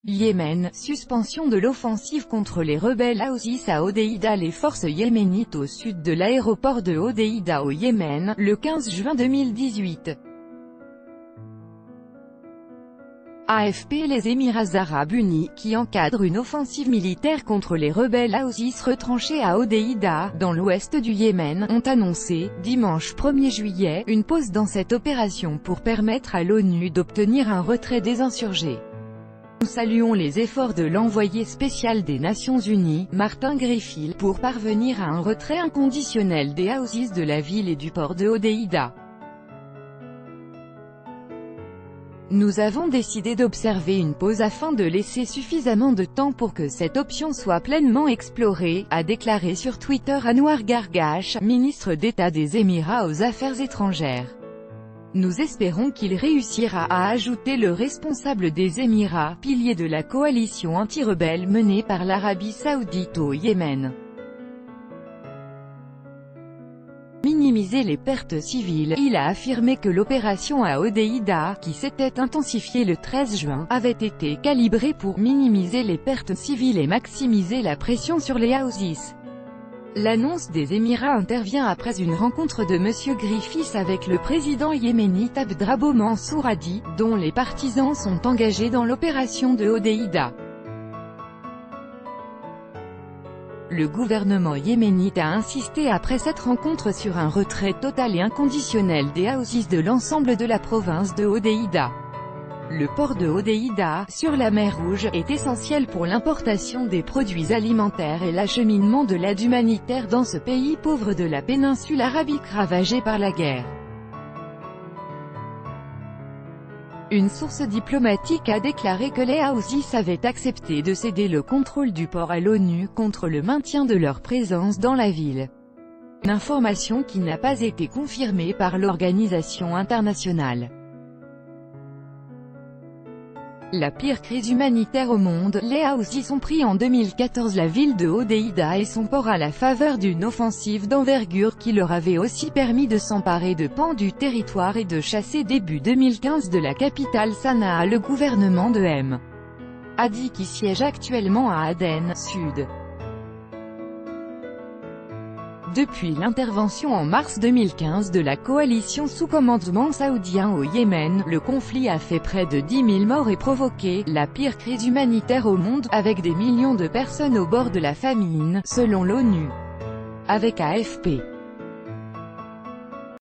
Yémen, suspension de l'offensive contre les rebelles Houthis à Hodeïda. Les forces yéménites au sud de l'aéroport de Hodeïda au Yémen, le 15 juin 2018. AFP. Les Émirats arabes unis, qui encadrent une offensive militaire contre les rebelles Houthis retranchés à Hodeïda, dans l'ouest du Yémen, ont annoncé, dimanche 1er juillet, une pause dans cette opération pour permettre à l'ONU d'obtenir un retrait des insurgés. Nous saluons les efforts de l'envoyé spécial des Nations Unies, Martin Griffiths, pour parvenir à un retrait inconditionnel des Houthis de la ville et du port de Hodeïda. Nous avons décidé d'observer une pause afin de laisser suffisamment de temps pour que cette option soit pleinement explorée, a déclaré sur Twitter Anouar Gargash, ministre d'État des Émirats aux Affaires étrangères. Nous espérons qu'il réussira à ajouter le responsable des Émirats, pilier de la coalition anti-rebelle menée par l'Arabie Saoudite au Yémen. Minimiser les pertes civiles. Il a affirmé que l'opération à Hodeïda, qui s'était intensifiée le 13 juin, avait été calibrée pour minimiser les pertes civiles et maximiser la pression sur les Houthis. L'annonce des Émirats intervient après une rencontre de M. Griffiths avec le président yéménite Abdrabbo Mansour Hadi, dont les partisans sont engagés dans l'opération de Hodeïda. Le gouvernement yéménite a insisté après cette rencontre sur un retrait total et inconditionnel des Houthis de l'ensemble de la province de Hodeïda. Le port de Hodeïda, sur la mer Rouge, est essentiel pour l'importation des produits alimentaires et l'acheminement de l'aide humanitaire dans ce pays pauvre de la péninsule arabique ravagée par la guerre. Une source diplomatique a déclaré que les Houthis avaient accepté de céder le contrôle du port à l'ONU contre le maintien de leur présence dans la ville. Une information qui n'a pas été confirmée par l'organisation internationale. La pire crise humanitaire au monde. Les Houthis ont pris en 2014 la ville de Hodeïda et son port à la faveur d'une offensive d'envergure qui leur avait aussi permis de s'emparer de pans du territoire et de chasser début 2015 de la capitale Sanaa le gouvernement de M. Hadi qui siège actuellement à Aden, Sud. Depuis l'intervention en mars 2015 de la coalition sous commandement saoudien au Yémen, le conflit a fait près de 10 000 morts et provoqué la pire crise humanitaire au monde, avec des millions de personnes au bord de la famine, selon l'ONU. Avec AFP.